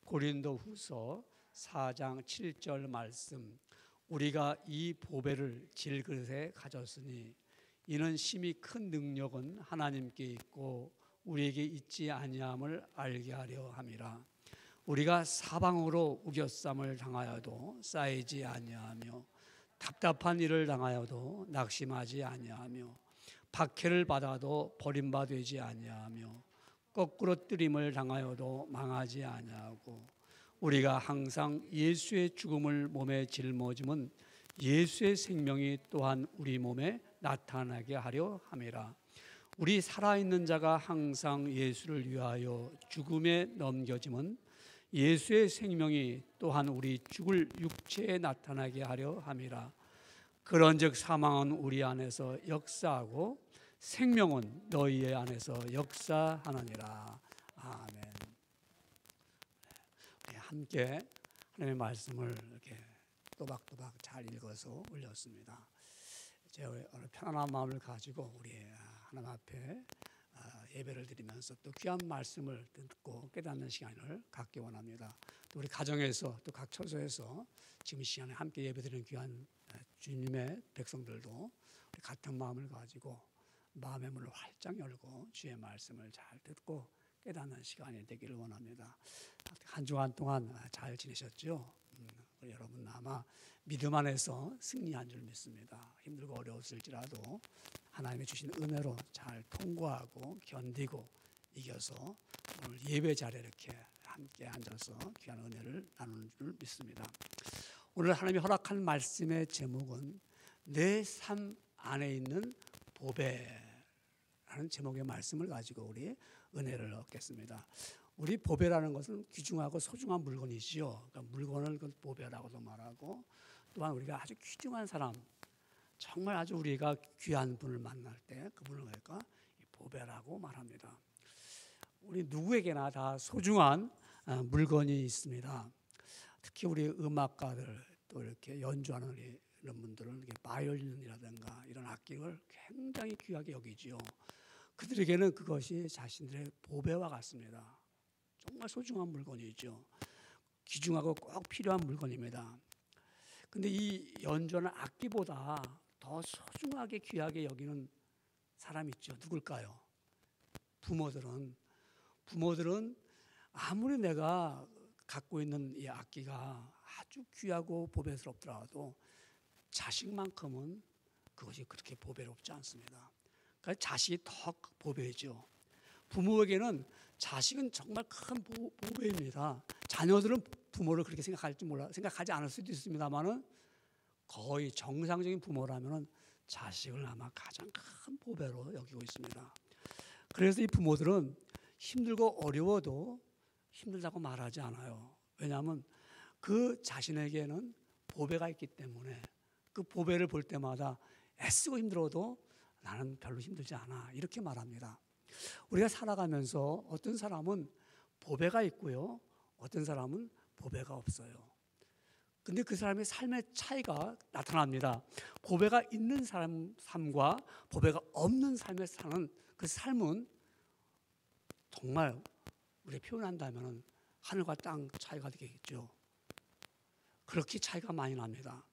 고린도후서 4장 7절 말씀, 우리가 이 보배를 질그릇에 가졌으니 이는 심히 큰 능력은 하나님께 있고 우리에게 있지 아니함을 알게 하려 함이라. 우리가 사방으로 우겨쌈을 당하여도 쌓이지 아니하며 답답한 일을 당하여도 낙심하지 아니하며 박해를 받아도 버림받지 아니하며 거꾸로 뜨림을 당하여도 망하지 아니하고 우리가 항상 예수의 죽음을 몸에 짊어짐은 예수의 생명이 또한 우리 몸에 나타나게 하려 함이라. 우리 살아있는 자가 항상 예수를 위하여 죽음에 넘겨짐은 예수의 생명이 또한 우리 죽을 육체에 나타나게 하려 함이라. 그런즉 사망은 우리 안에서 역사하고 생명은 너희의 안에서 역사하느니라. 아멘. 함께 하나님의 말씀을 이렇게 또박또박 잘 읽어서 올렸습니다. 제가 오늘 편안한 마음을 가지고 우리 하나님 앞에 예배를 드리면서 또 귀한 말씀을 듣고 깨닫는 시간을 갖기 원합니다. 또 우리 가정에서 또 각 처소에서 지금 이 시간에 함께 예배드리는 귀한 주님의 백성들도 우리 같은 마음을 가지고 마음의 문을 활짝 열고 주의 말씀을 잘 듣고 깨닫는 시간이 되기를 원합니다. 한 주간 동안 잘 지내셨죠? 여러분 아마 믿음 안에서 승리한 줄 믿습니다. 힘들고 어려웠을지라도 하나님이 주신 은혜로 잘 통과하고 견디고 이겨서 오늘 예배 자리에 이렇게 함께 앉아서 귀한 은혜를 나누는 줄 믿습니다. 오늘 하나님이 허락한 말씀의 제목은 내 삶 안에 있는 보배라는 제목의 말씀을 가지고 우리 은혜를 얻겠습니다. 우리 보배라는 것은 귀중하고 소중한 물건이지요. 그러니까 물건을 보배라고도 말하고, 또한 우리가 아주 귀중한 사람, 정말 아주 우리가 귀한 분을 만날 때 그분을 우리가 보배라고 말합니다. 우리 누구에게나 다 소중한 물건이 있습니다. 특히 우리 음악가들, 또 이렇게 연주하는 이런 분들은 바이올린이라든가 이런 악기를 굉장히 귀하게 여기지요. 그들에게는 그것이 자신들의 보배와 같습니다. 정말 소중한 물건이죠. 귀중하고 꼭 필요한 물건입니다. 근데 이 연주하는 악기보다 더 소중하게 귀하게 여기는 사람이 있죠. 누굴까요? 부모들은 아무리 내가 갖고 있는 이 악기가 아주 귀하고 보배스럽더라도 자식만큼은 그것이 그렇게 보배롭지 않습니다. 그러니까 자식이 더 보배죠. 부모에게는 자식은 정말 큰 보배입니다. 자녀들은 부모를 그렇게 생각하지 않을 수도 있습니다만은 거의 정상적인 부모라면은 자식을 아마 가장 큰 보배로 여기고 있습니다. 그래서 이 부모들은 힘들고 어려워도 힘들다고 말하지 않아요. 왜냐하면 그 자신에게는 보배가 있기 때문에 그 보배를 볼 때마다 애쓰고 힘들어도 나는 별로 힘들지 않아, 이렇게 말합니다. 우리가 살아가면서 어떤 사람은 보배가 있고요, 어떤 사람은 보배가 없어요. 근데 그 사람의 삶의 차이가 나타납니다. 보배가 있는 사람 삶과 보배가 없는 삶에 사는 그 삶은 정말 우리가 표현한다면 하늘과 땅 차이가 되겠죠. 그렇게 차이가 많이 납니다.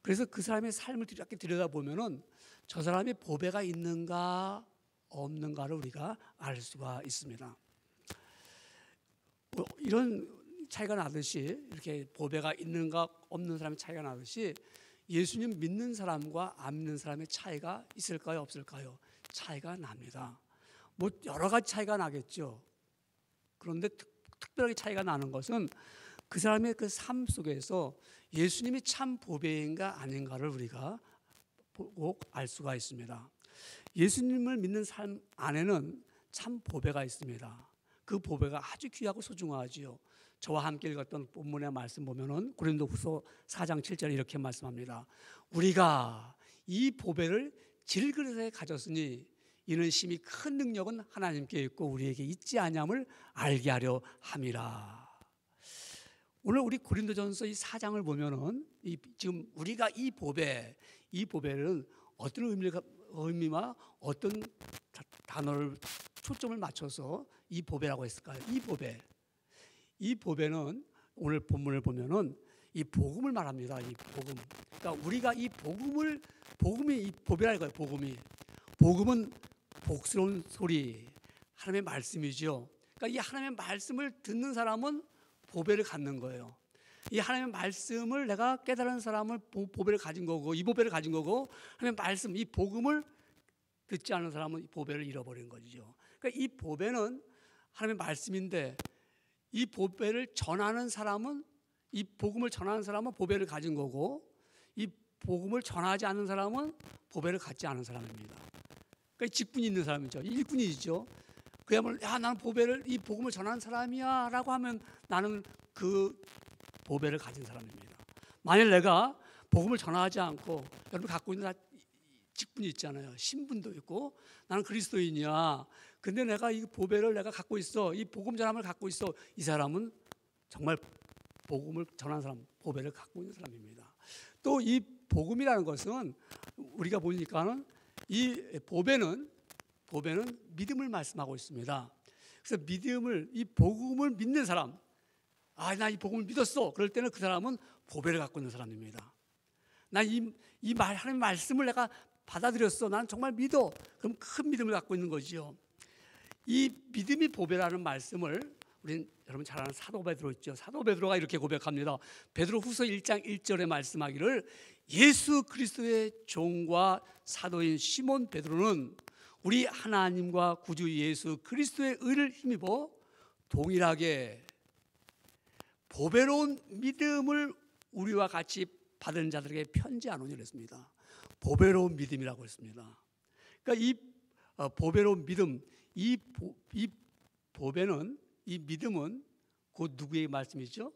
그래서 그 사람의 삶을 이렇게 들여다보면은 저 사람이 보배가 있는가 없는가를 우리가 알 수가 있습니다. 이런 차이가 나듯이, 이렇게 보배가 있는가 없는 사람의 차이가 나듯이 예수님 믿는 사람과 안 믿는 사람의 차이가 있을까요, 없을까요? 차이가 납니다. 뭐 여러 가지 차이가 나겠죠. 그런데 특별하게 차이가 나는 것은 그 사람의 그 삶 속에서 예수님이 참 보배인가 아닌가를 우리가 보고 알 수가 있습니다. 예수님을 믿는 삶 안에는 참 보배가 있습니다. 그 보배가 아주 귀하고 소중하지요. 저와 함께 읽었던 본문의 말씀 보면은 고린도후서 4장 7절에 이렇게 말씀합니다. 우리가 이 보배를 질그릇에 가졌으니 이는 심히 큰 능력은 하나님께 있고 우리에게 있지 아니함을 알게 하려 함이라. 오늘 우리 고린도전서 이 4장을 보면은 지금 우리가 이 보배는 어떤 의미와 어떤 단어를 초점을 맞춰서 이 보배라고 했을까요? 이 이 보배는 오늘 본문을 보면은 이 복음을 말합니다. 이 복음. 그러니까 우리가 이 복음이 이 보배라 이거예요. 복음은 복스러운 소리, 하나님의 말씀이죠. 그러니까 이 하나님의 말씀을 듣는 사람은 보배를 갖는 거예요. 이 하나님의 말씀을 내가 깨달은 사람은 보배를 가진 거고, 이 보배를 가진 거고, 하나님의 말씀, 이 복음을 듣지 않은 사람은 이 보배를 잃어버린 거죠. 그러니까 이 보배는 하나님의 말씀인데, 이 보배를 전하는 사람은, 이 복음을 전하는 사람은 보배를 가진 거고, 이 복음을 전하지 않는 사람은 보배를 갖지 않은 사람입니다. 그러니까 직분이 있는 사람이죠. 일꾼이죠. 그야말로 나는 이 복음을 전하는 사람이야 라고 하면 나는 그 보배를 가진 사람입니다. 만일 내가 복음을 전하지 않고, 여러분 갖고 있는 직분이 있잖아요. 신분도 있고 나는 그리스도인이야. 근데 내가 이 보배를 내가 갖고 있어. 이 복음 전함을 갖고 있어. 이 사람은 정말 복음을 전하는 사람, 보배를 갖고 있는 사람입니다. 또 이 복음이라는 것은 우리가 보니까는 이 보배는 믿음을 말씀하고 있습니다. 그래서 이 복음을 믿는 사람, 나 이 복음을 믿었어. 그럴 때는 그 사람은 보배를 갖고 있는 사람입니다. 하나님의 말씀을 내가 받아들였어. 나는 정말 믿어. 그럼 큰 믿음을 갖고 있는 거죠. 이 믿음이 보배라는 말씀을 우리는 여러분 잘 아는 사도 베드로 있죠. 사도 베드로가 이렇게 고백합니다. 베드로 후서 1장 1절에 말씀하기를 예수 그리스도의 종과 사도인 시몬 베드로는 우리 하나님과 구주 예수 그리스도의 의를 힘입어 동일하게 보배로운 믿음을 우리와 같이 받은 자들에게 편지하노니 그랬습니다. 보배로운 믿음이라고 했습니다. 그러니까 이 보배로운 믿음, 이 믿음은 곧 누구의 말씀이죠?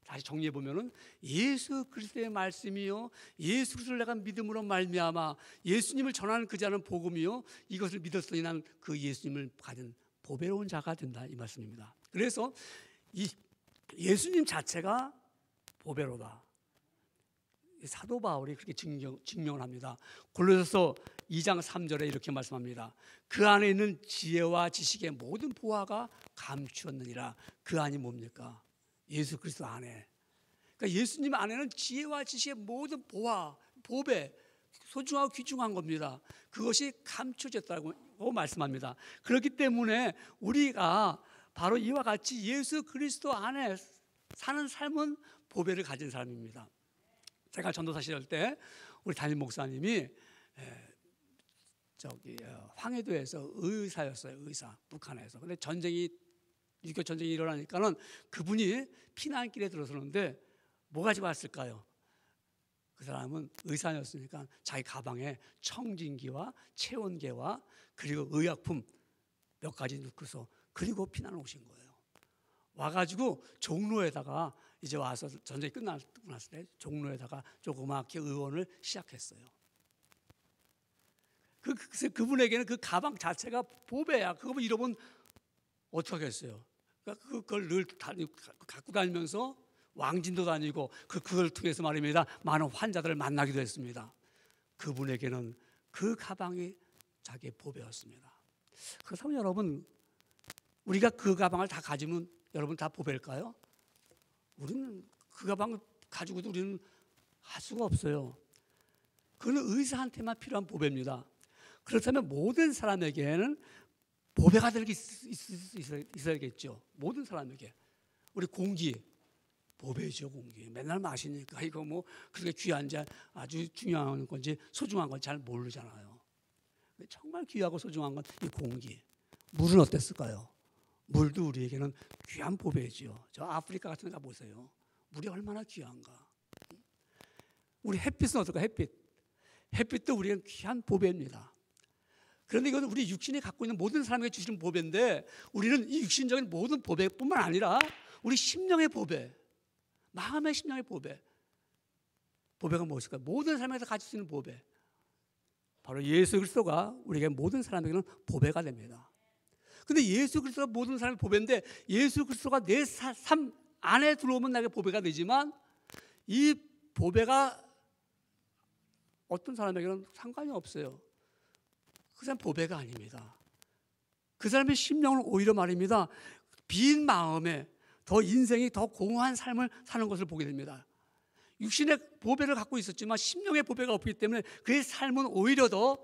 다시 정리해 보면은 예수 그리스도의 말씀이요, 예수 그리스도를 내가 믿음으로 말미암아 예수님을 전하는 그 자는 복음이요, 이것을 믿었으니 난 그 예수님을 가진 보배로운 자가 된다, 이 말씀입니다. 그래서 이 예수님 자체가 보배로다. 사도 바울이 그렇게 증명을 합니다. 골로새서 2장 3절에 이렇게 말씀합니다. 그 안에 있는 지혜와 지식의 모든 보화가 감추었느니라. 그 안이 뭡니까? 예수 그리스도 안에. 그러니까 예수님 안에는 지혜와 지식의 모든 보배, 소중하고 귀중한 겁니다. 그것이 감춰졌다고 말씀합니다. 그렇기 때문에 우리가 바로 이와 같이 예수 그리스도 안에 사는 삶은 보배를 가진 사람입니다. 제가 전도사 시절 때 우리 담임 목사님이 황해도에서 의사였어요. 의사, 북한에서. 근데 6.25 전쟁이 일어나니까는 그분이 피난길에 들어서는데 뭐 가지고 왔을까요? 그 사람은 의사였으니까 자기 가방에 청진기와 체온계와 그리고 의약품 몇 가지 넣고서 그리고 피난을 오신 거예요. 와가지고 종로에다가 이제 와서 전쟁이 끝났을 때 종로에다가 조그맣게 의원을 시작했어요. 그분에게는 그 가방 자체가 보배야. 그거 잃어보면 어떡하겠어요. 그러니까 그걸 늘 갖고 다니면서 왕진도 다니고 그걸 통해서 말입니다. 많은 환자들을 만나기도 했습니다. 그분에게는 그 가방이 자기의 보배였습니다. 그렇다면 여러분, 우리가 그 가방을 다 가지면 여러분 다 보배일까요? 우리는 그 가방을 가지고도 우리는 할 수가 없어요. 그건 의사한테만 필요한 보배입니다. 그렇다면 모든 사람에게는 보배가 될 게 있어야겠죠. 모든 사람에게. 우리 공기, 보배죠. 공기. 맨날 마시니까 이거 뭐 그렇게 귀한지 아주 중요한 건지 소중한 건지 잘 모르잖아요. 정말 귀하고 소중한 건 이 공기. 물은 어땠을까요? 물도 우리에게는 귀한 보배죠. 저 아프리카 같은 데 가보세요. 물이 얼마나 귀한가. 우리 햇빛은 어떨까? 햇빛도 우리에게는 귀한 보배입니다. 그런데 이건 우리 육신이 갖고 있는 모든 사람에게 주시는 보배인데, 우리는 이 육신적인 모든 보배뿐만 아니라 우리 심령의 보배, 마음의 심령의 보배가 무엇일까요? 모든 사람에게 가질 수 있는 보배, 바로 예수 그리스도가 우리에게 모든 사람에게는 보배가 됩니다. 근데 예수 그리스도가 모든 사람의 보배인데, 예수 그리스도가 내 삶 안에 들어오면 나에게 보배가 되지만, 이 보배가 어떤 사람에게는 상관이 없어요. 그 사람 보배가 아닙니다. 그 사람의 심령은 오히려 말입니다, 빈 마음에 더 인생이 더 공허한 삶을 사는 것을 보게 됩니다. 육신의 보배를 갖고 있었지만 심령의 보배가 없기 때문에 그의 삶은 오히려 더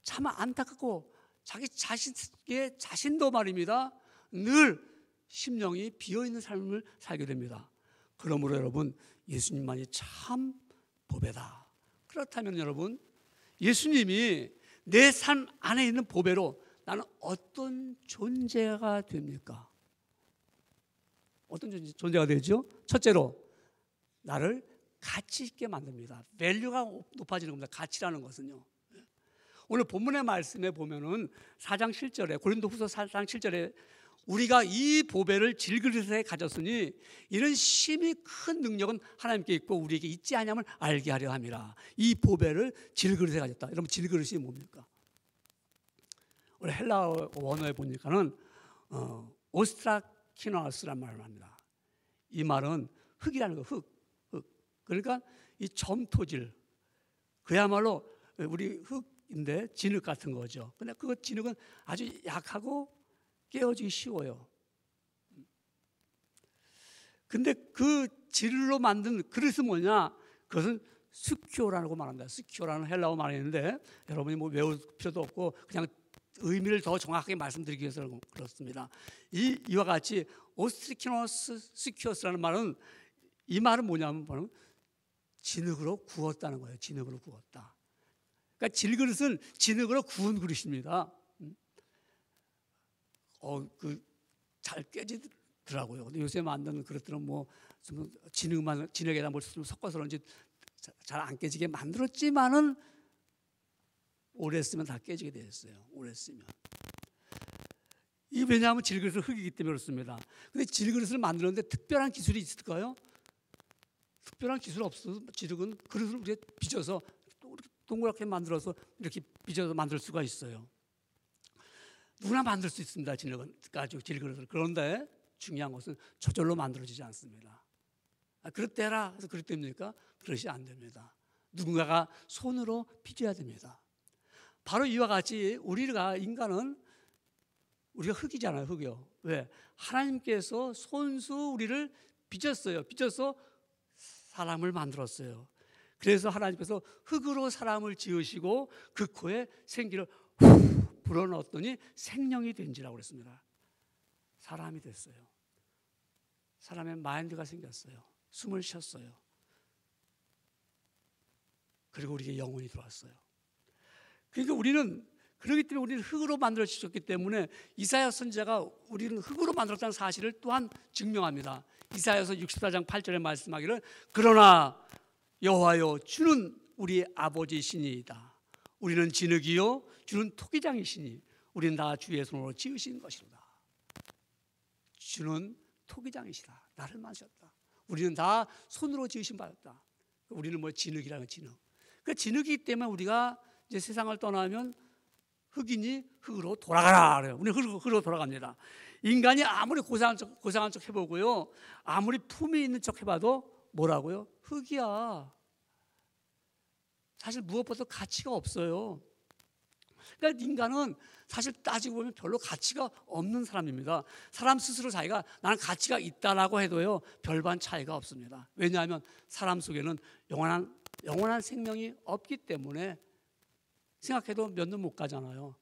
참 안타깝고 자기 자신도 말입니다. 늘 심령이 비어있는 삶을 살게 됩니다. 그러므로 여러분, 예수님만이 참 보배다. 그렇다면 여러분, 예수님이 내 삶 안에 있는 보배로 나는 어떤 존재가 됩니까? 어떤 존재가 되죠? 첫째로 나를 가치 있게 만듭니다. 밸류가 높아지는 겁니다. 가치라는 것은요. 오늘 본문의 말씀에 보면은 4장 7절에 고린도후서 4장 7절에 우리가 이 보배를 질그릇에 가졌으니 이런 심히 큰 능력은 하나님께 있고 우리에게 있지 아니함을 알게 하려 함이라. 이 보배를 질그릇에 가졌다. 여러분, 질그릇이 뭡니까? 우리 헬라어 원어에 보니까는 오스트라키너스란 말을 합니다. 이 말은 흙이라는 거, 흙. 그러니까 이 점토질, 그야말로 우리 흙인데 진흙 같은 거죠. 근데 그 진흙은 아주 약하고 깨어지기 쉬워요. 근데 그 질로 만든 그릇은 뭐냐? 그것은 스키오라고 말합니다. 스키오라는 헬라어 말이 있는데 여러분이 뭐 외울 필요도 없고 그냥 의미를 더 정확하게 말씀드리기 위해서 그렇습니다. 이와 같이 오스트리키노스 스키오스라는 말은, 이 말은 뭐냐면 바로 진흙으로 구웠다는 거예요. 진흙으로 구웠다. 그러니까 질그릇은 진흙으로 구운 그릇입니다. 잘 깨지더라고요. 근데 요새 만드는 그릇들은 뭐 진흙에다 뭘 섞어서 그런지 잘 안 깨지게 만들었지만은 오래 쓰면 다 깨지게 되었어요. 오래 쓰면. 이 왜냐하면 질그릇은 흙이기 때문에 그렇습니다. 근데 질그릇을 만드는데 특별한 기술이 있을까요? 특별한 기술 없어서 질그릇은 그릇을 우리가 빚어서 동그랗게 만들어서 이렇게 빚어서 만들 수가 있어요. 누구나 만들 수 있습니다. 질그릇을. 그런데 중요한 것은 저절로 만들어지지 않습니다. 그릇 대라 해서 그릇 됩니까? 그릇이 안 됩니다. 누군가가 손으로 빚어야 됩니다. 바로 이와 같이 인간은 우리가 흙이잖아요. 흙이요. 왜? 하나님께서 손수 우리를 빚었어요. 빚어서 사람을 만들었어요. 그래서 하나님께서 흙으로 사람을 지으시고 그 코에 생기를 후 불어넣었더니 생명이 된지라고 그랬습니다. 사람이 됐어요. 사람의 마인드가 생겼어요. 숨을 쉬었어요. 그리고 우리에게 영혼이 들어왔어요. 그러니까 그렇기 때문에 우리는 흙으로 만들어지셨기 때문에 이사야 선지자가 우리는 흙으로 만들었다는 사실을 또한 증명합니다. 이사야서 64장 8절에 말씀하기를 그러나 여호와여 주는 우리 아버지시니이다. 우리는 진흙이요 주는 토기장이시니 우리는 다 주의 손으로 지으신 것이로다. 주는 토기장이시다. 나를 만드셨다. 우리는 다 손으로 지으신 바였다. 우리는 뭐 진흙이라는 진흙. 그 진흙이기 때문에 우리가 이제 세상을 떠나면 흙이니 흙으로 돌아가라 그래요. 우리는 흙으로 돌아갑니다. 인간이 아무리 고상한 척 해보고요, 아무리 품이 있는 척 해봐도 뭐라고요? 흙이야. 사실 무엇보다 가치가 없어요. 그러니까 인간은 사실 따지고 보면 별로 가치가 없는 사람입니다. 사람 스스로 자기가 나는 가치가 있다라고 해도요 별반 차이가 없습니다. 왜냐하면 사람 속에는 영원한 생명이 없기 때문에 생각해도 몇 년 못 가잖아요.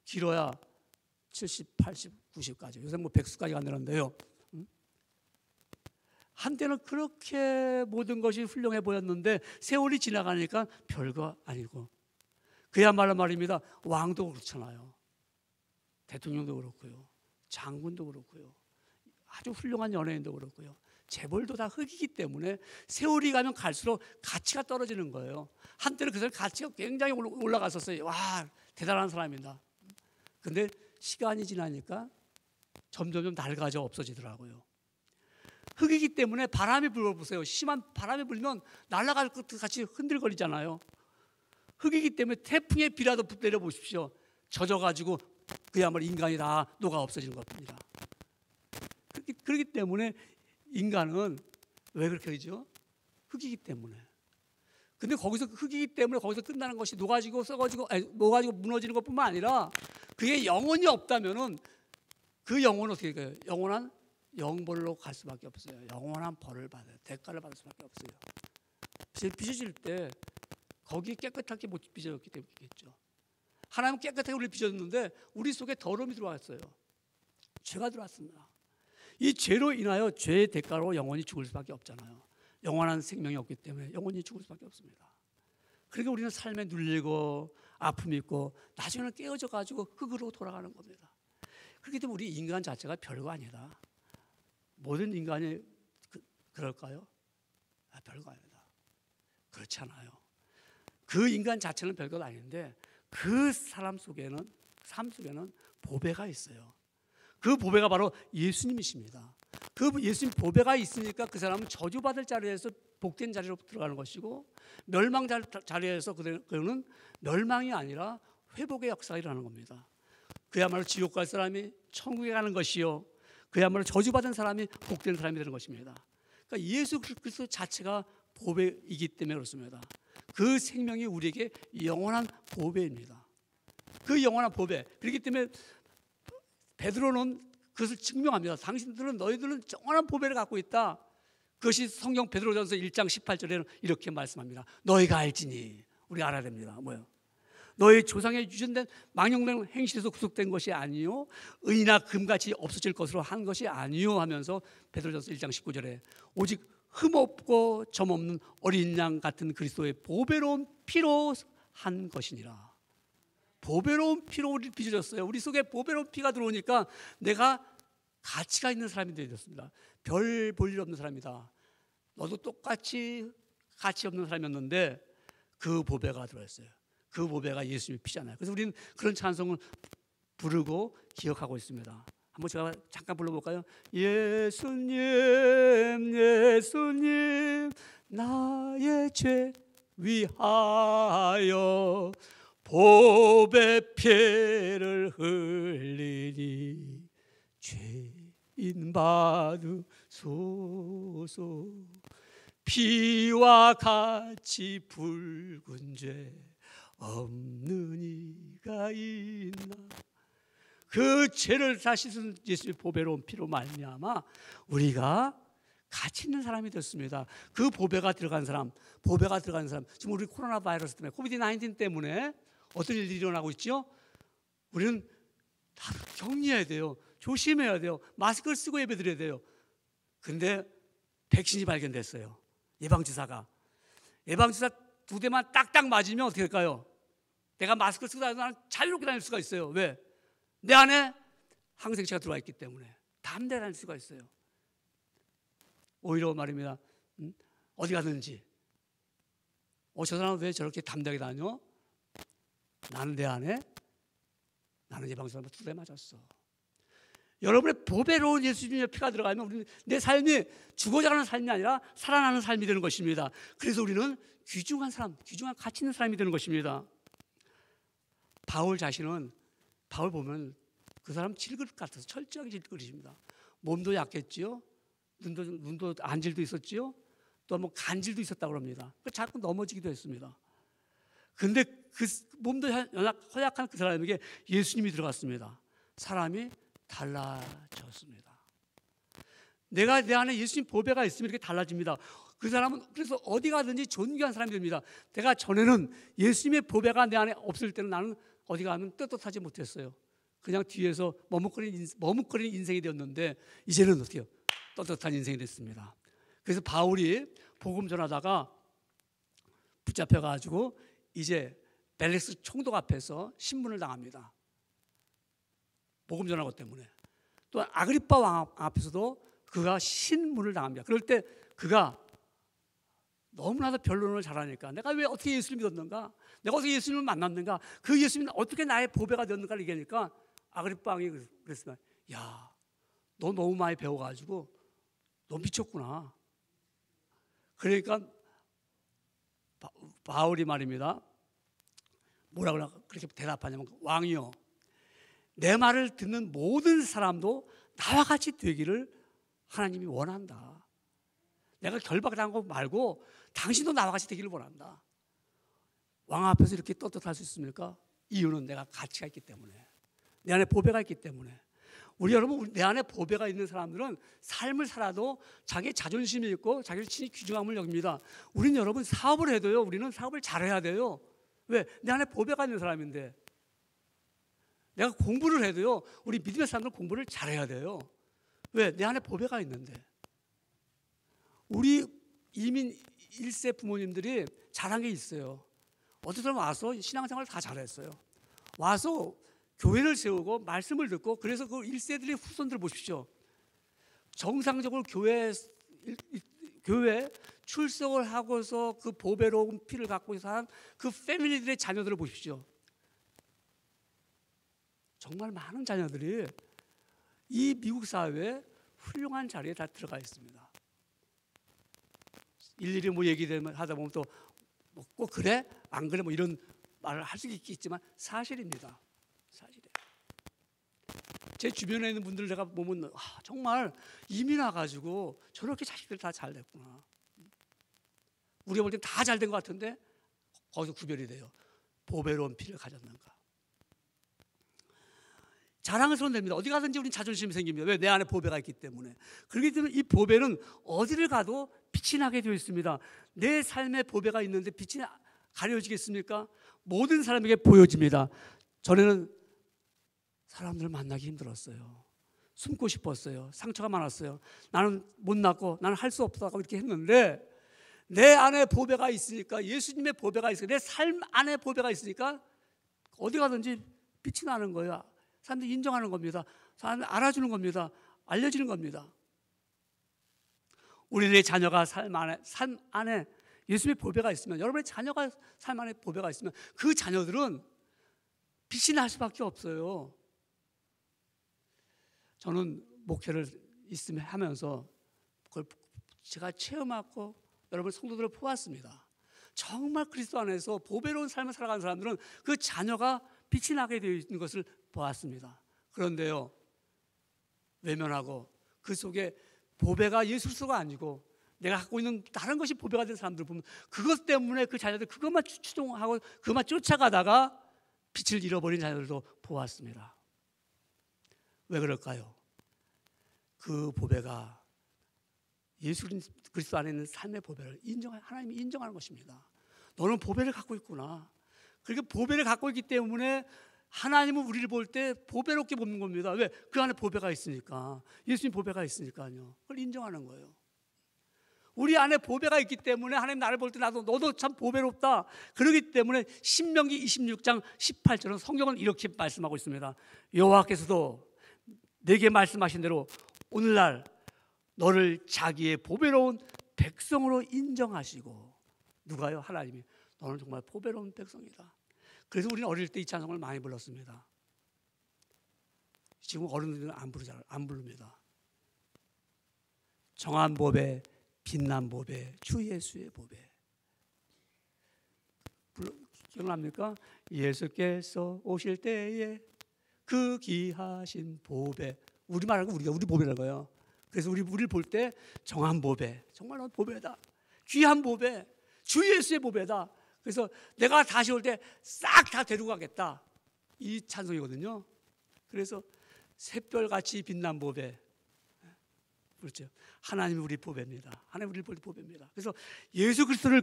길어야 70, 80, 90까지. 요새 뭐 100수까지 간다는데요. 한때는 그렇게 모든 것이 훌륭해 보였는데 세월이 지나가니까 별거 아니고, 그야말로 말입니다. 왕도 그렇잖아요. 대통령도 그렇고요. 장군도 그렇고요. 아주 훌륭한 연예인도 그렇고요. 재벌도 다 흙이기 때문에 세월이 가면 갈수록 가치가 떨어지는 거예요. 한때는 그 사람 가치가 굉장히 올라갔었어요. 와, 대단한 사람이다. 근데 시간이 지나니까 점점 낡아져 없어지더라고요. 흙이기 때문에 바람이 불어보세요. 심한 바람이 불면 날아갈 것 같이 흔들거리잖아요. 흙이기 때문에 태풍의 비라도 내려 보십시오. 젖어가지고 그야말로 인간이 다 녹아 없어지는 것입니다. 그렇기 때문에 인간은 왜 그렇게 되죠? 흙이기 때문에. 근데 거기서 흙이기 때문에 거기서 끝나는 것이 녹아지고 무너지는 것뿐만 아니라 그의 영혼이 없다면은 그 영혼은 어떻게 돼요? 영원한 영벌로 갈 수밖에 없어요. 영원한 벌을 받아요. 대가를 받을 수밖에 없어요. 빚어질 때 거기 깨끗하게 못 빚어졌기 때문이겠죠. 하나님은 깨끗하게 우리를 빚어줬는데 우리 속에 더러움이 들어왔어요. 죄가 들어왔습니다. 이 죄로 인하여 죄의 대가로 영원히 죽을 수밖에 없잖아요. 영원한 생명이 없기 때문에 영원히 죽을 수밖에 없습니다. 그러니까 우리는 삶에 눌리고 아픔이 있고 나중에는 깨어져 가지고 흙으로 돌아가는 겁니다. 그렇기 때문에 우리 인간 자체가 별거 아니다. 모든 인간이 그럴까요? 별거 아니다. 그렇지 않아요. 그 인간 자체는 별것 아닌데 그 사람 속에는, 삶 속에는 보배가 있어요. 그 보배가 바로 예수님이십니다. 그 예수님 보배가 있으니까 그 사람은 저주받을 자리에서 복된 자리로 들어가는 것이고, 멸망 자리에서 그는 멸망이 아니라 회복의 역사가 일어나는 겁니다. 그야말로 지옥 갈 사람이 천국에 가는 것이요, 그야말로 저주받은 사람이 복된 사람이 되는 것입니다. 그러니까 예수 그리스도 자체가 보배이기 때문에 그렇습니다. 그 생명이 우리에게 영원한 보배입니다. 그 영원한 보배. 그렇기 때문에 베드로는 그것을 증명합니다. 너희들은 영원한 보배를 갖고 있다. 그것이 성경 베드로전서 1장 18절에는 이렇게 말씀합니다. 너희가 알지니. 우리가 알아야 됩니다. 뭐요? 너희 조상의 유전된 망령된 행실에서 구속된 것이 아니요 은이나 금같이 없어질 것으로 한 것이 아니요 하면서 베드로전서 1장 19절에 오직 흠없고 점없는 어린 양 같은 그리스도의 보배로운 피로 한 것이니라. 보배로운 피로 우리를 빚어졌어요. 우리 속에 보배로운 피가 들어오니까 내가 가치가 있는 사람이 되었습니다. 별 볼 일 없는 사람이다. 너도 똑같이 가치 없는 사람이었는데 그 보배가 들어있어요. 그 보배가 예수님의 피잖아요. 그래서 우리는 그런 찬송을 부르고 기억하고 있습니다. 한번 제가 잠깐 불러볼까요? 예수님, 예수님, 나의 죄 위하여 보배 피를 흘리니 죄인 받으소서. 피와 같이 붉은 죄 없는 이가 있나. 그 죄를 다 씻은 예수의 보배로운 피로 말미암아 우리가 가치 있는 사람이 됐습니다. 그 보배가 들어간 사람, 지금 우리 코로나 바이러스 때문에, 코비드-19 때문에 어떤 일이 일어나고 있죠? 우리는 다 격리해야 돼요. 조심해야 돼요. 마스크를 쓰고 예배드려야 돼요. 근데 백신이 발견됐어요. 예방주사 2대만 딱딱 맞으면 어떻게 될까요? 내가 마스크를 쓰고 다니면 자유롭게 다닐 수가 있어요. 왜? 내 안에 항생제가 들어와 있기 때문에 담대히 다닐 수가 있어요. 오히려 말입니다. 어디 가든지 저 사람은 왜 저렇게 담대하게 다녀? 나는 내 안에 예방주사 2대 맞았어. 여러분의 보배로운 예수님의 피가 들어가면 우리는 내 삶이 죽어가는 삶이 아니라 살아나는 삶이 되는 것입니다. 그래서 우리는 귀중한 사람, 귀중한 가치 있는 사람이 되는 것입니다. 바울 보면 그 사람 질그릇 같아서 철저하게 질그릇입니다. 몸도 약했지요. 눈도 안질도 있었지요. 또 뭐 간질도 있었다고 합니다. 자꾸 넘어지기도 했습니다. 근데 그 몸도 허약한 그 사람에게 예수님이 들어갔습니다. 사람이 달라졌습니다. 내가 내 안에 예수님 보배가 있으면 이렇게 달라집니다. 그 사람은 그래서 어디 가든지 존귀한 사람이 됩니다. 내가 전에는 예수님의 보배가 내 안에 없을 때는 나는 어디 가면 떳떳하지 못했어요. 그냥 뒤에서 머뭇거리는 인생이 되었는데 이제는 어떻게 해요? 떳떳한 인생이 됐습니다. 그래서 바울이 복음 전하다가 붙잡혀가지고 이제 벨릭스 총독 앞에서 신문을 당합니다. 복음 전하는 것 때문에. 또 아그리파 왕 앞에서도 그가 신문을 당합니다. 그럴 때 그가 너무나도 변론을 잘하니까 내가 왜 어떻게 예수를 믿었는가? 내가 어떻게 예수님을 만났는가? 그 예수님은 어떻게 나의 보배가 되었는가를 얘기하니까 아그리파 왕이 그랬습니다. 야, 너 너무 많이 배워가지고 너 미쳤구나. 그러니까 바울이 말입니다. 뭐라 그렇게 대답하냐면 왕이요, 내 말을 듣는 모든 사람도 나와 같이 되기를 하나님이 원한다. 내가 결박당한 거 말고 당신도 나와 같이 되기를 원한다. 왕 앞에서 이렇게 떳떳할 수 있습니까? 이유는 내가 가치가 있기 때문에, 내 안에 보배가 있기 때문에. 우리 여러분, 내 안에 보배가 있는 사람들은 삶을 살아도 자기 자존심이 있고 자기를 친히 귀중함을 여깁니다. 우리는 여러분 사업을 해도요, 우리는 사업을 잘해야 돼요. 왜? 내 안에 보배가 있는 사람인데. 내가 공부를 해도요, 우리 믿음의 사람들은 공부를 잘해야 돼요. 왜? 내 안에 보배가 있는데. 우리 이민 1세 부모님들이 잘한 게 있어요. 어떤 사람 와서 신앙생활을 다 잘했어요. 와서 교회를 세우고 말씀을 듣고, 그래서 그 1세들의 후손들 보십시오. 정상적으로 교회 출석을 하고서 그 보배로운 피를 갖고 산 그 패밀리들의 자녀들을 보십시오. 정말 많은 자녀들이 이 미국 사회에 훌륭한 자리에 다 들어가 있습니다. 일일이 뭐 얘기되면 하다 보면 또 꼭 그래? 안 그래? 뭐 이런 말을 할 수 있겠지만 사실입니다. 사실이에요. 제 주변에 있는 분들 내가 보면 정말 이민 와가지고 저렇게 자식들 다 잘 됐구나. 우리가 볼 땐 다 잘 된 것 같은데 거기서 구별이 돼요. 보배로운 피를 가졌는가. 자랑스러운 됩니다. 어디 가든지 우리는 자존심이 생깁니다. 왜? 내 안에 보배가 있기 때문에. 그렇기 때문에 이 보배는 어디를 가도 빛이 나게 되어 있습니다. 내 삶에 보배가 있는데 빛이 가려지겠습니까? 모든 사람에게 보여집니다. 전에는 사람들을 만나기 힘들었어요. 숨고 싶었어요. 상처가 많았어요. 나는 못났고 나는 할 수 없다고 이렇게 했는데, 내 안에 보배가 있으니까, 예수님의 보배가 있으니까, 내 삶 안에 보배가 있으니까 어디 가든지 빛이 나는 거야. 사람들이 인정하는 겁니다. 사람들이 알아주는 겁니다. 알려지는 겁니다. 우리들의 자녀가 삶 안에 예수님의 보배가 있으면, 여러분의 자녀가 삶 안에 보배가 있으면 그 자녀들은 빛이 날 수밖에 없어요. 저는 목회를 있으면 하면서 그걸 제가 체험하고 여러분 성도들을 보았습니다. 정말 그리스도 안에서 보배로운 삶을 살아가는 사람들은 그 자녀가 빛이 나게 되어 있는 것을 보았습니다. 그런데요, 외면하고 그 속에 보배가 예수 그리스도가 아니고 내가 갖고 있는 다른 것이 보배가 된 사람들 보면, 그것 때문에 그 자녀들 그것만 추종하고 그것만 쫓아가다가 빛을 잃어버린 자녀들도 보았습니다. 왜 그럴까요? 그 보배가 예수 그리스도 안에 있는 삶의 보배를 하나님이 인정하는 것입니다. 너는 보배를 갖고 있구나. 그러니까 보배를 갖고 있기 때문에 하나님은 우리를 볼 때 보배롭게 보는 겁니다. 왜? 그 안에 보배가 있으니까. 예수님 보배가 있으니까요. 그걸 인정하는 거예요. 우리 안에 보배가 있기 때문에 하나님 나를 볼 때 너도 참 보배롭다. 그렇기 때문에 신명기 26장 18절은 성경은 이렇게 말씀하고 있습니다. 여호와께서도 내게 말씀하신 대로 오늘날 너를 자기의 보배로운 백성으로 인정하시고. 누가요? 하나님이. 너는 정말 보배로운 백성이다. 그래서 우리는 어릴 때 이 찬송을 많이 불렀습니다. 지금 어른들은 안 부릅니다. 정한 보배, 빛난 보배, 주 예수의 보배. 기억납니까? 예수께서 오실 때에 그 귀하신 보배. 우리 말하고 우리 보배라고요. 그래서 우리를 볼 때 정한 보배, 정말 넌 보배다. 귀한 보배, 주 예수의 보배다. 그래서 내가 다시 올 때 싹 다 데리고 가겠다. 이 찬송이거든요. 그래서 샛별같이 빛난 보배. 그렇죠. 하나님이 우리 보배입니다. 하나님 우리 보배입니다. 그래서 예수 그리스도를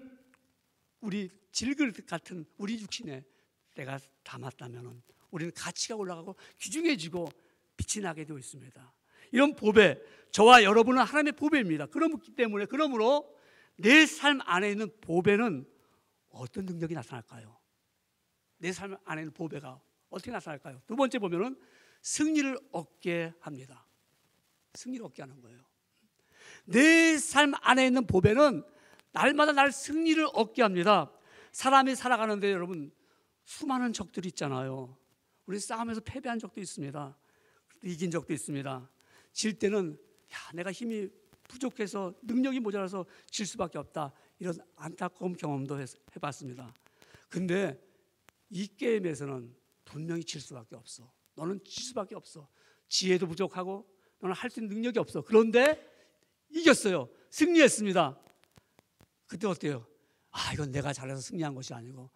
우리 질그릇 같은 우리 육신에 내가 담았다면 우리는 가치가 올라가고 귀중해지고 빛이 나게 되어 있습니다. 이런 보배, 저와 여러분은 하나님의 보배입니다. 그러므로 내 삶 안에 있는 보배는 어떤 능력이 나타날까요? 내 삶 안에 있는 보배가 어떻게 나타날까요? 두 번째 보면은 승리를 얻게 합니다. 승리를 얻게 하는 거예요. 내 삶 안에 있는 보배는 날마다 날 승리를 얻게 합니다. 사람이 살아가는데 여러분 수많은 적들이 있잖아요. 우리 싸움에서 패배한 적도 있습니다. 이긴 적도 있습니다. 질 때는 내가 힘이 부족해서 능력이 모자라서 질 수밖에 없다. 이런 안타까운 경험도 해봤습니다. 근데 이 게임에서는 분명히 질 수밖에 없어. 너는 질 수밖에 없어. 지혜도 부족하고 너는 할 수 있는 능력이 없어. 그런데 이겼어요. 승리했습니다. 그때 어때요? 이건 내가 잘해서 승리한 것이 아니고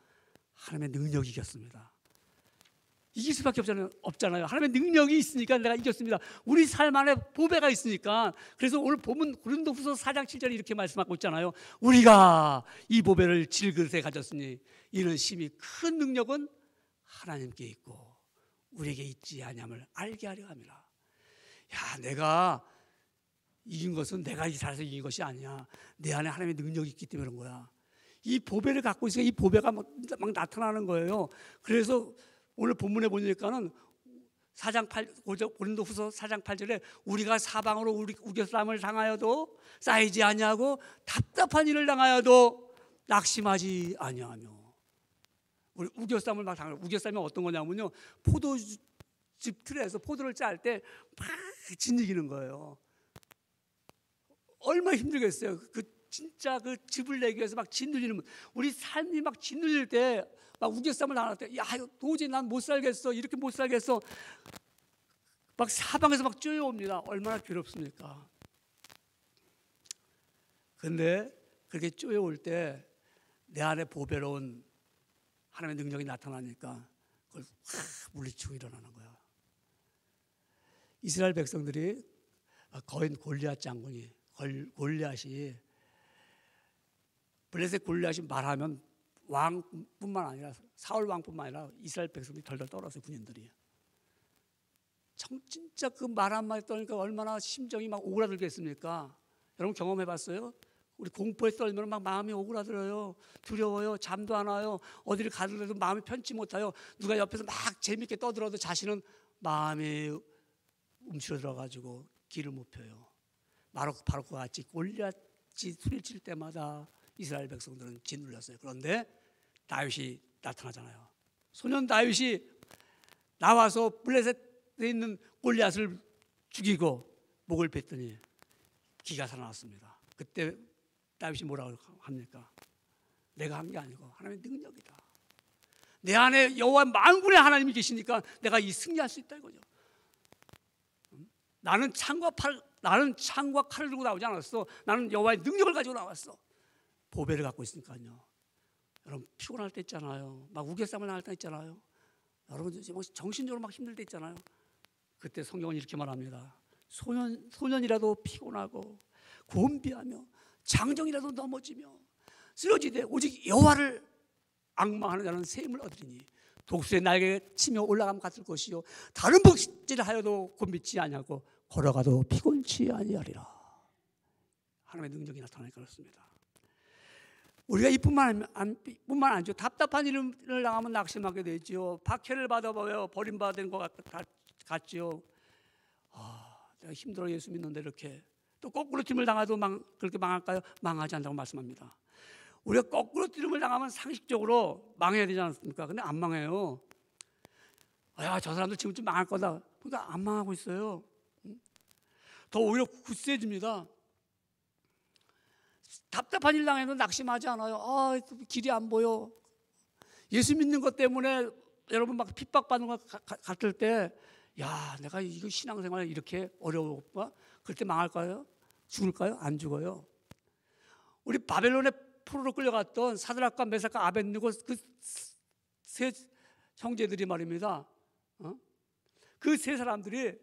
하나님의 능력이 이겼습니다. 이길 수밖에 없잖아요. 하나님의 능력이 있으니까 내가 이겼습니다. 우리 삶 안에 보배가 있으니까. 그래서 오늘 보면 고린도후서 4장 7절에 이렇게 말씀하고 있잖아요. 우리가 이 보배를 질그릇에 가졌으니 이는 심히 큰 능력은 하나님께 있고 우리에게 있지 아니함을 알게 하려 함이라. 야, 내가 이긴 것은 내가 잘해서 이긴 것이 아니야. 내 안에 하나님의 능력이 있기 때문에 그런 거야. 이 보배를 갖고 있으니까 이 보배가 막 나타나는 거예요. 그래서 오늘 본문에 보니까는 고린도후서 4장 8절에 우리가 사방으로 우겨쌈을 당하여도 쌓이지 아니하고 답답한 일을 당하여도 낙심하지 아니하며. 우리 우겨쌈을 막 당하고, 우겨쌈이 어떤 거냐면요, 포도즙 틀에서 포도를 짤 때 막 짓이기는 거예요. 얼마나 힘들겠어요. 진짜 그 즙을 내기 위해서 막 짓눌리는, 우리 삶이 막 짓눌릴 때 막 우겨쌈을 나눌 때, 야, 도저히 난 못 살겠어, 이렇게 못 살겠어, 막 사방에서 막 쪼여옵니다. 얼마나 괴롭습니까? 근데 그렇게 쪼여올 때 내 안에 보배로운 하나님의 능력이 나타나니까 그걸 확 물리치고 일어나는 거야. 이스라엘 백성들이 거인 골리앗 장군이, 골리앗이, 블레셋 골리앗이 말하면 왕뿐만 아니라 사울 왕뿐만 아니라 이스라엘 백성들이 덜덜 떨었어요. 군인들이 진짜 그 말 한마디 떠니까 얼마나 심정이 막 오그라들겠습니까? 여러분 경험해봤어요? 우리 공포에 떨면 막 마음이 오그라들어요. 두려워요. 잠도 안 와요. 어디를 가더라도 마음이 편치 못해요. 누가 옆에서 막 재밌게 떠들어도 자신은 마음이 움츠러들어가지고 길을 못 펴요. 바로 그와 같이 골리앗이 소리를 칠 때마다 이스라엘 백성들은 짓눌렸어요. 그런데 다윗이 나타나잖아요. 소년 다윗이 나와서 블레셋에 있는 골리앗을 죽이고 목을 뱉더니 기가 살아났습니다. 그때 다윗이 뭐라고 합니까? 내가 한 게 아니고 하나님의 능력이다. 내 안에 여호와 만군의 하나님이 계시니까 내가 이 승리할 수 있다 이거죠. 나는 창과 칼을 들고 나오지 않았어. 나는 여호와의 능력을 가지고 나왔어. 보배를 갖고 있으니까요. 여러분 피곤할 때 있잖아요. 막 우겨쌈을 나갈 때 있잖아요. 여러분 정신적으로 막 힘들 때 있잖아요. 그때 성경은 이렇게 말합니다. 소년이라도 피곤하고 곤비하며 장정이라도 넘어지며 쓰러지되 오직 여호와를 앙망하는 자는 새 힘을 얻으리니 독수의 날개에 치며 올라가면 같을 것이요 다른 복질을 하여도 곤비치 아니하고 걸어가도 피곤치 아니하리라. 하나님의 능력이 나타나니까 그렇습니다. 우리가 이뿐만 아니죠. 답답한 일을 당하면 낙심하게 되지요. 박해를 받아봐요. 버림받은 것 같지요. 내가 힘들어 예수 믿는데 이렇게. 또 거꾸로 튀김을 당해도 그렇게 망할까요? 망하지 않는다고 말씀합니다. 우리가 거꾸로 튀김을 당하면 상식적으로 망해야 되지 않습니까? 근데 안 망해요. 야, 저 사람들 지금쯤 망할 거다. 그러니까 안 망하고 있어요. 더 오히려 굳세집니다. 답답한 일 당해도 낙심하지 않아요. 길이 안 보여. 예수 믿는 것 때문에 여러분 막 핍박받는 것 같을 때, 야, 내가 이거 신앙생활 이렇게 어려울까? 그때 망할까요? 죽을까요? 안 죽어요. 우리 바벨론의 포로로 끌려갔던 사드락과 메삭과 아벳느고 그 세 형제들이 말입니다. 그 세 사람들이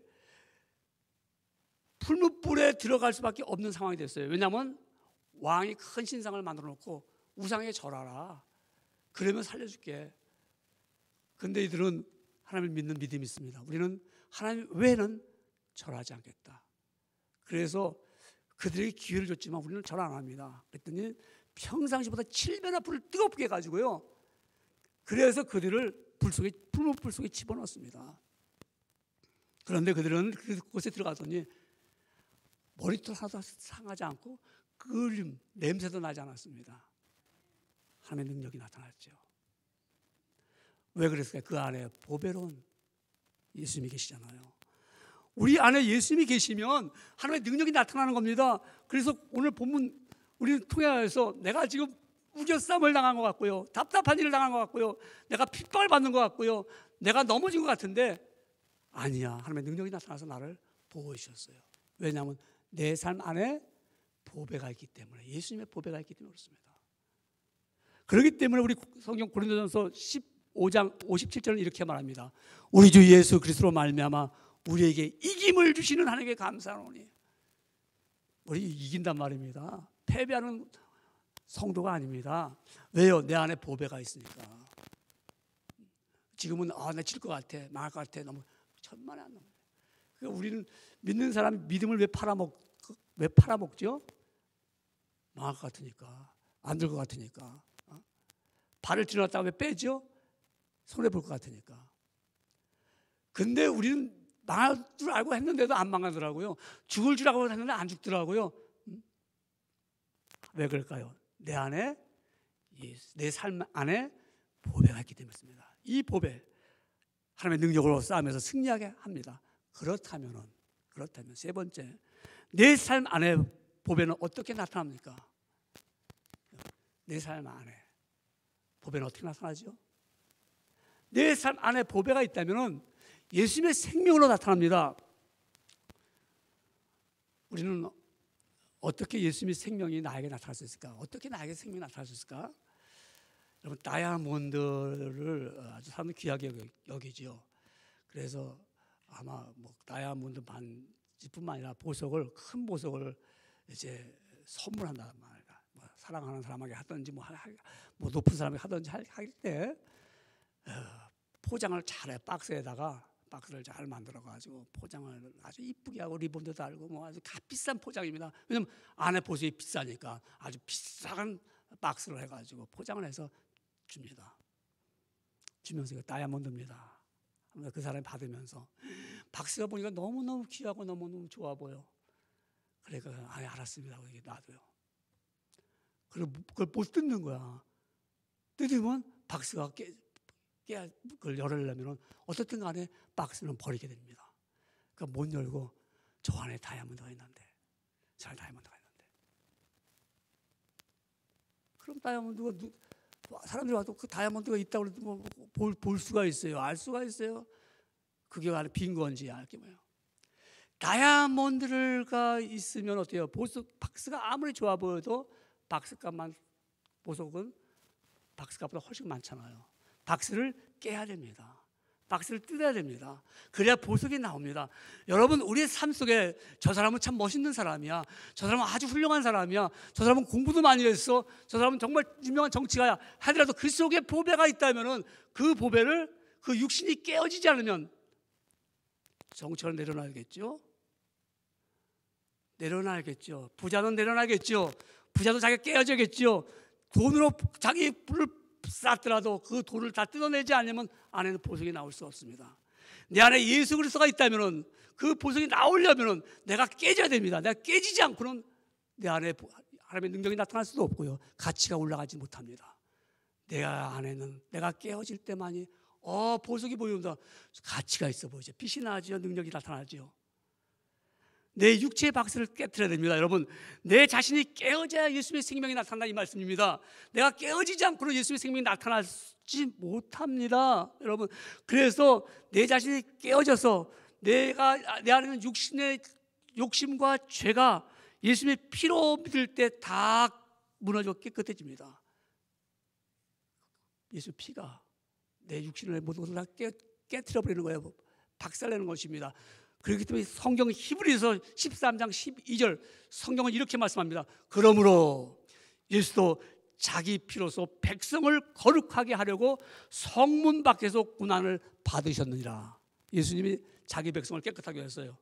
풀무불에 들어갈 수밖에 없는 상황이 됐어요. 왜냐하면 왕이 큰 신상을 만들어 놓고 우상에 절하라. 그러면 살려줄게. 근데 이들은 하나님을 믿는 믿음이 있습니다. 우리는 하나님 외에는 절하지 않겠다. 그래서 그들에게 기회를 줬지만 우리는 절 안 합니다. 그랬더니 평상시보다 7배나 불을 뜨겁게 해가지고요. 그래서 그들을 풀무불 속에 집어넣습니다. 그런데 그들은 그곳에 들어가더니 머리도 하나도 상하지 않고 끓임, 냄새도 나지 않았습니다. 하나님의 능력이 나타났죠. 왜 그랬을까요? 그 안에 보배로운 예수님이 계시잖아요. 우리 안에 예수님이 계시면 하나님의 능력이 나타나는 겁니다. 그래서 오늘 본문 우리는 통해서 내가 지금 우겨쌈을 당한 것 같고요, 답답한 일을 당한 것 같고요, 내가 핍박을 받는 것 같고요, 내가 넘어진 것 같은데 아니야. 하나님의 능력이 나타나서 나를 보호해 주셨어요. 왜냐하면 내 삶 안에 보배가 있기 때문에, 예수님의 보배가 있기 때문에 그렇습니다. 그렇기 때문에 우리 성경 고린도전서 5장 57절은 이렇게 말합니다. 우리 주 예수 그리스도로 말미암아 우리에게 이김을 주시는 하나님께 감사하노니. 우리 이긴단 말입니다. 패배하는 성도가 아닙니다. 왜요? 내 안에 보배가 있으니까. 지금은 내 질 것 같아, 망할 것 같아, 너무 천만에 안 넘어요. 그러니까 우리는 믿는 사람이 믿음을 왜 팔아먹죠? 망할 것 같으니까, 안 될 것 같으니까. 발을 들여놨다가 왜 빼죠? 손해볼 것 같으니까. 근데 우리는 망할 줄 알고 했는데도 안 망하더라고요. 죽을 줄 알고 했는데 안 죽더라고요. 왜 그럴까요? 내 안에, 내 삶 안에 보배가 있기 때문입니다. 이 보배, 하나님의 능력으로 싸우면서 승리하게 합니다. 그렇다면 세 번째, 내 삶 안에 보배는 어떻게 나타납니까? 내 삶 안에 보배는 어떻게 나타나죠? 내 삶 안에 보배가 있다면 예수님의 생명으로 나타납니다. 우리는 어떻게 예수님의 생명이 나에게 나타날 수 있을까? 어떻게 나에게 생명이 나타날 수 있을까? 여러분, 다이아몬드를 아주 사람들이 귀하게 여기죠. 그래서 아마 다이아몬드 반지뿐만 아니라 큰 보석을 이제 선물한단 말이야. 사랑하는 사람에게 하든지 높은 사람에게 하든지 할 때 포장을 잘해. 박스를 잘 만들어가지고 포장을 아주 이쁘게 하고 리본도 달고 아주 값비싼 포장입니다. 왜냐면 안에 보석이 비싸니까 아주 비싼 박스를 해가지고 포장을 해서 줍니다. 주면서 이거 다이아몬드입니다. 그 사람이 받으면서 박스가 보니까 너무너무 귀하고 너무너무 좋아 보여. 그러니까 알았습니다. 이게 놔둬요. 그걸 못 뜯는 거야. 뜯으면 박스가 그걸 열으려면 어떻든 간에 박스는 버리게 됩니다. 그러니까 못 열고 저 안에 다이아몬드가 있는데, 그럼 다이아몬드가 사람들이 와도 그 다이아몬드가 있다고 해도 볼 수가 있어요. 알 수가 있어요. 그게 안에 빈 건지 알게 뭐예요. 다이아몬드가 있으면 어때요? 박스가 아무리 좋아 보여도 보석은 박스값보다 훨씬 많잖아요. 박스를 깨야 됩니다. 박스를 뜯어야 됩니다. 그래야 보석이 나옵니다. 여러분, 우리의 삶 속에 저 사람은 참 멋있는 사람이야, 저 사람은 아주 훌륭한 사람이야, 저 사람은 공부도 많이 했어, 저 사람은 정말 유명한 정치가야 하더라도 그 속에 보배가 있다면 그 보배를, 그 육신이 깨어지지 않으면 정치가 내려놔야겠죠. 부자는 내려놔야겠죠. 부자도 자기가 깨어져야겠죠. 돈으로 자기 불을 쌓더라도 그 돈을 다 뜯어내지 않으면 안에는 보석이 나올 수 없습니다. 내 안에 예수 그리스도가 있다면 그 보석이 나오려면 내가 깨져야 됩니다. 내가 깨지지 않고는 내 안에 하나님의 능력이 나타날 수도 없고요, 가치가 올라가지 못합니다. 내 안에는 내가 깨어질 때만이 보석이 보인다. 가치가 있어 보이죠. 빛이 나죠. 능력이 나타나죠. 내 육체의 박스를 깨트려야 됩니다. 여러분, 내 자신이 깨어져야 예수님의 생명이 나타난다, 이 말씀입니다. 내가 깨어지지 않고는 예수님의 생명이 나타나지 못합니다. 여러분, 그래서 내 자신이 깨어져서 내 안에는 육신의 욕심과 죄가 예수님의 피로 믿을 때 다 무너져 깨끗해집니다. 예수 피가 내 육신을 모든 것을 다 깨트려 버리는 거예요. 박살내는 것입니다. 그렇기 때문에 성경 히브리서 13장 12절 성경은 이렇게 말씀합니다. 그러므로 예수도 자기 피로서 백성을 거룩하게 하려고 성문 밖에서 고난을 받으셨느니라. 예수님이 자기 백성을 깨끗하게 했어요.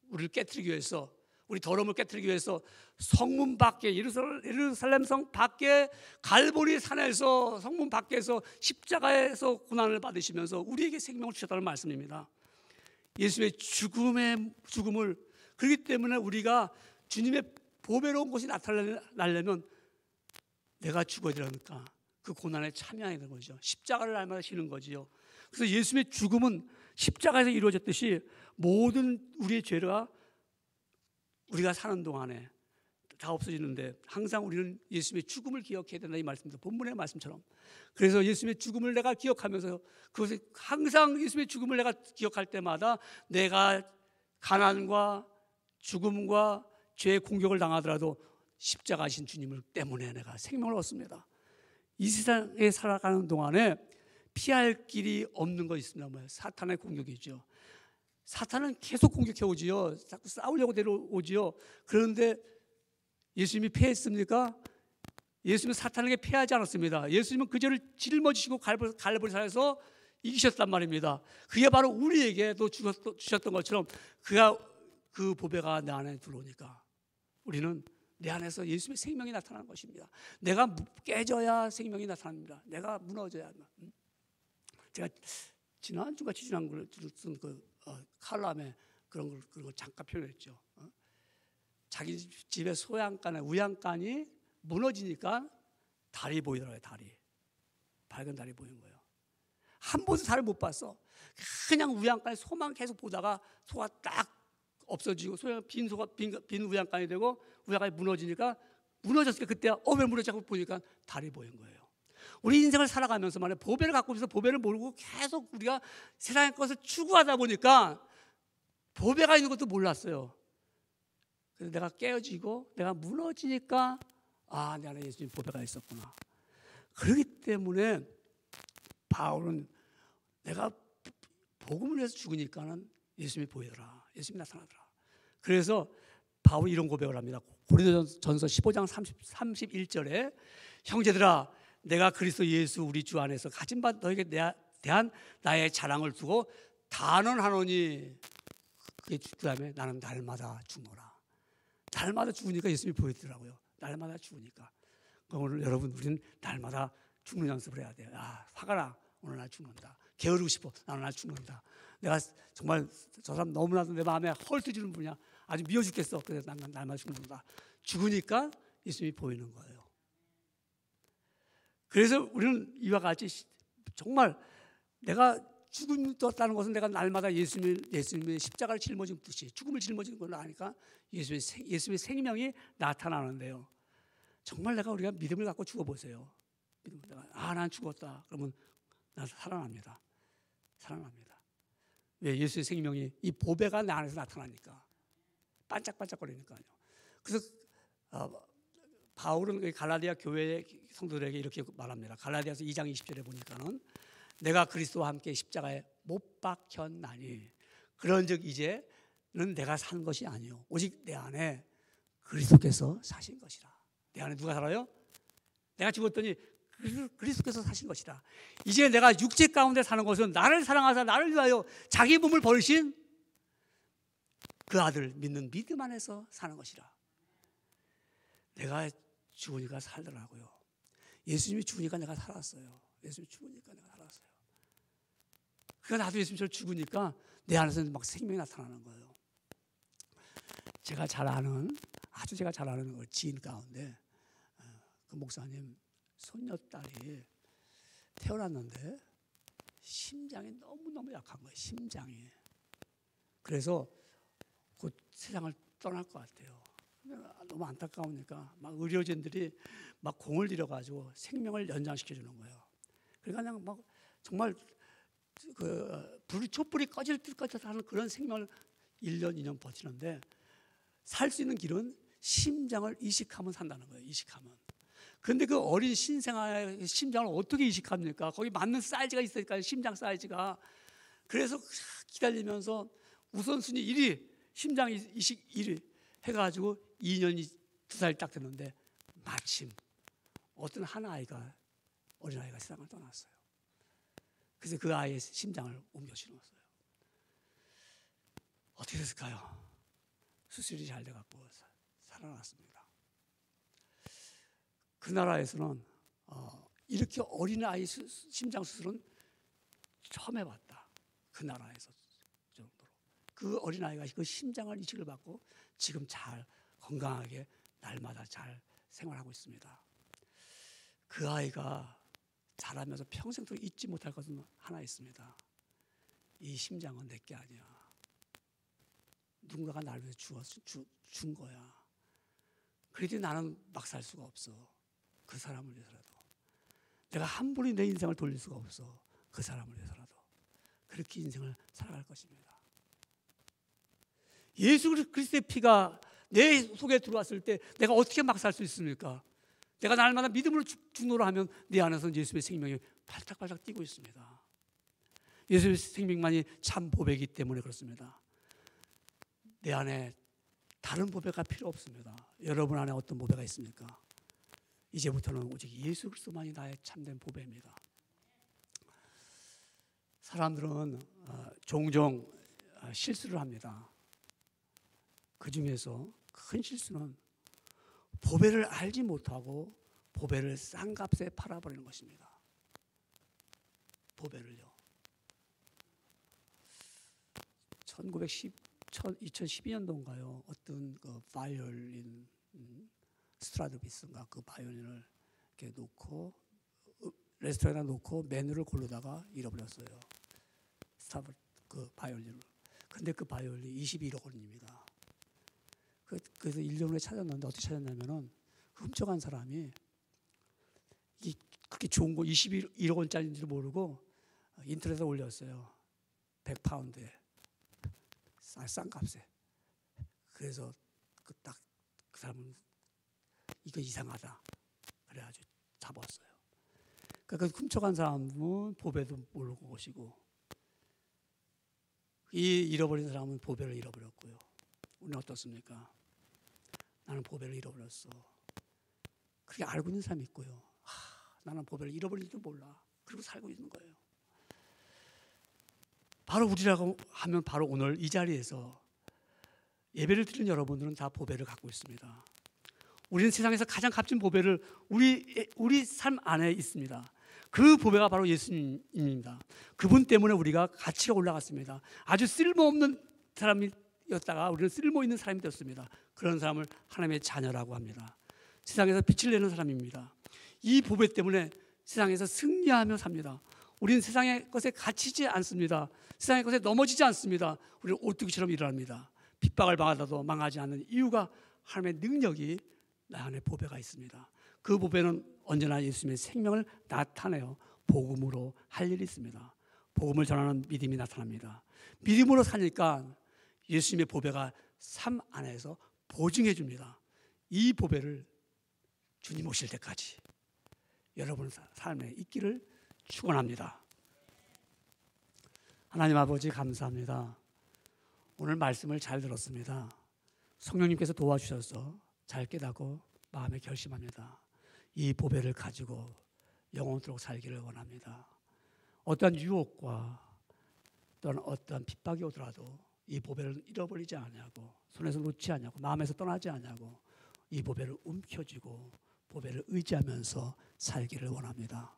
우리를 깨트리기 위해서, 우리 더러움을 깨트리기 위해서 성문 밖에, 예루살렘 성 밖에 갈보리 산에서, 성문 밖에서 십자가에서 고난을 받으시면서 우리에게 생명을 주셨다는 말씀입니다. 예수의 죽음을, 그렇기 때문에 우리가 주님의 보배로운 것이 나타나려면 내가 죽어야 되니까 그 고난에 참여해야 되는 거죠. 십자가를 날마다 지는 거지요. 그래서 예수의 죽음은 십자가에서 이루어졌듯이 모든 우리의 죄가 우리가 사는 동안에 다 없어지는데 항상 우리는 예수님의 죽음을 기억해야 된다, 이 말씀입니다. 본문의 말씀처럼. 그래서 예수님의 죽음을 내가 기억하면서, 그것을 항상 예수님의 죽음을 내가 기억할 때마다 내가 가난과 죽음과 죄의 공격을 당하더라도 십자가신 주님을 때문에 내가 생명을 얻습니다. 이 세상에 살아가는 동안에 피할 길이 없는 거 있습니다. 뭐예요? 사탄의 공격이죠. 사탄은 계속 공격해 오지요. 자꾸 싸우려고 데려오지요. 그런데 예수님이 패했습니까? 예수님은 사탄에게 패하지 않았습니다. 예수님은 그저를 짊어지시고 갈보리산에서 이기셨단 말입니다. 그게 바로 우리에게도 주셨던 것처럼 그 보배가 내 안에 들어오니까 우리는 내 안에서 예수님의 생명이 나타나는 것입니다. 내가 깨져야 생명이 나타납니다. 내가 무너져야. 제가 지난주가 지난 걸 쓴 칼럼에 그런 걸 잠깐 표현했죠. 자기 집의 소양간에 우양간이 무너지니까 달이 보이더라고요. 밝은 달이 보이는 거예요. 한 번도 달을 못 봤어. 그냥 우양간에 소만 계속 보다가 소가 딱 없어지고 빈 우양간이 되고 우양간이 무너지니까 그때 왜 무너지고 보니까 달이 보인 거예요. 우리 인생을 살아가면서 말이야 보배를 갖고 있어서 보배를 모르고 계속 우리가 세상의 것을 추구하다 보니까 보배가 있는 것도 몰랐어요. 그래서 내가 깨어지고 내가 무너지니까 내 안에 예수님 보배가 있었구나. 그렇기 때문에 바울은 내가 복음을 위해서 죽으니까는 예수님이 보이더라. 예수님이 나타나더라. 그래서 바울이 이런 고백을 합니다. 고린도전서 15장 31절에 형제들아 내가 그리스도 예수 우리 주 안에서 가진 바 너에게 대한 나의 자랑을 두고 단언하노니 그 다음에 나는 날마다 죽노라. 날마다 죽으니까 예수님이 보이더라고요. 날마다 죽으니까. 오늘 여러분 우리는 날마다 죽는 연습을 해야 돼요. 화가 나. 오늘 날 죽는다. 게으르고 싶어. 나는 날 죽는다. 내가 정말 저 사람 너무나도 내 마음에 헐뜯지는 분이야. 아주 미워 죽겠어. 그래서 난 날마다 죽는다. 죽으니까 예수님이 보이는 거예요. 그래서 우리는 이와 같이 정말 내가 죽었다는 것은 내가 날마다 예수님의 십자가를 짊어진 듯이 죽음을 짊어지는 걸 아니까 예수님의 생명이 나타나는데요. 정말 우리가 믿음을 갖고 죽어보세요. 난 죽었다. 그러면 난 살아납니다. 왜? 예수의 생명이 이 보배가 내 안에서 나타나니까 반짝반짝거리니까요. 그래서 바울은 갈라디아 교회 성도들에게 이렇게 말합니다. 갈라디아서 2장 20절에 보니까는 내가 그리스도와 함께 십자가에 못 박혔나니 그런즉 이제는 내가 산 것이 아니요 오직 내 안에 그리스도께서 사신 것이라. 내 안에 누가 살아요? 내가 죽었더니 그리스도께서 사신 것이라. 이제 내가 육체 가운데 사는 것은 나를 사랑하사 나를 위하여 자기 몸을 버리신 그 아들 믿는 믿음 안에서 사는 것이라. 내가 죽으니까 살더라고요. 예수님이 죽으니까 내가 살았어요. 예수님이 죽으니까 내가 살았어요. 그러니까 나도 예수님처럼 죽으니까 내 안에서 막 생명이 나타나는 거예요. 제가 잘 아는 지인 가운데 그 목사님 손녀딸이 태어났는데 심장이 너무너무 약한 거예요. 심장이. 그래서 곧 세상을 떠날 것 같아요. 너무 안타까우니까 막 의료진들이 막 공을 들여가지고 생명을 연장시켜 주는 거예요. 그러니까 그냥 막 정말 촛불이 꺼질 때까지 하는 그런 생명을 1년, 2년 버티는데 살 수 있는 길은 심장을 이식하면 산다는 거예요. 이식하면. 그런데 그 어린 신생아의 심장을 어떻게 이식합니까? 거기 맞는 사이즈가 있으니까요. 심장 사이즈가. 그래서 기다리면서 우선순위 1위 심장 이식 1위 해가지고 2년이 2살 딱 됐는데 마침 어떤 어린아이가 세상을 떠났어요. 그래서 그 아이의 심장을 옮겨 심었어요. 어떻게 됐을까요? 수술이 잘 돼갖고 살아났습니다. 그 나라에서는 이렇게 어린아이 심장 수술은 처음 해봤다. 그 나라에서 정도로. 그 어린아이가 그 심장을 이식을 받고 지금 잘 건강하게 날마다 잘 생활하고 있습니다. 그 아이가 자라면서 평생도록 잊지 못할 것은 하나 있습니다. 이 심장은 내게 아니야. 누군가가 나를 위해서 준 거야. 그래도 나는 막 살 수가 없어. 그 사람을 위해서라도. 내가 한 번이 내 인생을 돌릴 수가 없어. 그 사람을 위해서라도. 그렇게 인생을 살아갈 것입니다. 예수 그리스도의 피가 내 속에 들어왔을 때 내가 어떻게 막 살 수 있습니까? 내가 날마다 믿음으로 죽노라 하면 내 안에서는 예수의 생명이 발탁발탁 뛰고 있습니다. 예수의 생명만이 참 보배이기 때문에 그렇습니다. 내 안에 다른 보배가 필요 없습니다. 여러분 안에 어떤 보배가 있습니까? 이제부터는 오직 예수 그리스도만이 나의 참된 보배입니다. 사람들은 종종 실수를 합니다. 그 중에서 큰 실수는 보배를 알지 못하고 보배를 싼 값에 팔아버리는 것입니다. 보배를요. 2012년도인가요? 어떤 그 바이올린 스트라드비스인가 그 바이올린을 이렇게 놓고 레스토랑에 놓고 메뉴를 고르다가 잃어버렸어요. 그 바이올린을. 근데 그 바이올린 21억 원입니다. 그래서 1년 후에 찾았는데 어떻게 찾았냐면은 훔쳐간 사람이 그렇게 좋은 거 21억 원짜리인지도 모르고 인터넷에 올렸어요. 100파운드에 싼 값에. 그래서 그 사람은 이거 이상하다. 그래가지고 잡았어요. 그러니까 훔쳐간 사람은 보배도 모르고 것이고 이 잃어버린 사람은 보배를 잃어버렸고요. 오늘 어떻습니까? 나는 보배를 잃어버렸어. 그렇게 알고 있는 사람이 있고요. 나는 보배를 잃어버린지도 몰라. 그리고 살고 있는 거예요. 바로 우리라고 하면 바로 오늘 이 자리에서 예배를 드리는 여러분들은 다 보배를 갖고 있습니다. 우리는 세상에서 가장 값진 보배를 우리 삶 안에 있습니다. 그 보배가 바로 예수님입니다. 그분 때문에 우리가 가치가 올라갔습니다. 아주 쓸모없는 사람이었다가 우리는 쓸모있는 사람이 되었습니다. 그런 사람을 하나님의 자녀라고 합니다. 세상에서 빛을 내는 사람입니다. 이 보배 때문에 세상에서 승리하며 삽니다. 우리는 세상의 것에 갇히지 않습니다. 세상의 것에 넘어지지 않습니다. 우리는 오뚜기처럼 일어납니다. 핍박을 당하다도 망하지 않는 이유가 하나님의 능력이 나 안에 보배가 있습니다. 그 보배는 언제나 예수님의 생명을 나타내어 복음으로 할 일이 있습니다. 복음을 전하는 믿음이 나타납니다. 믿음으로 사니까 예수님의 보배가 삶 안에서 보증해 줍니다. 이 보배를 주님 오실 때까지 여러분 삶에 있기를 축원합니다. 하나님 아버지 감사합니다. 오늘 말씀을 잘 들었습니다. 성령님께서 도와주셔서 잘 깨닫고 마음에 결심합니다. 이 보배를 가지고 영원토록 살기를 원합니다. 어떠한 유혹과 또는 어떠한 핍박이 오더라도 이 보배를 잃어버리지 않냐고, 손에서 놓지 않냐고, 마음에서 떠나지 않냐고, 이 보배를 움켜쥐고 보배를 의지하면서 살기를 원합니다.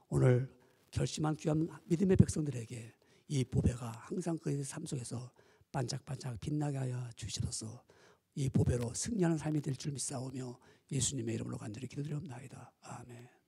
오늘 결심한 귀한 믿음의 백성들에게 이 보배가 항상 그의 삶 속에서 반짝반짝 빛나게 하여 주시옵소서. 이 보배로 승리하는 삶이 될 줄 믿사오며 예수님의 이름으로 간절히 기도드리옵나이다. 아멘.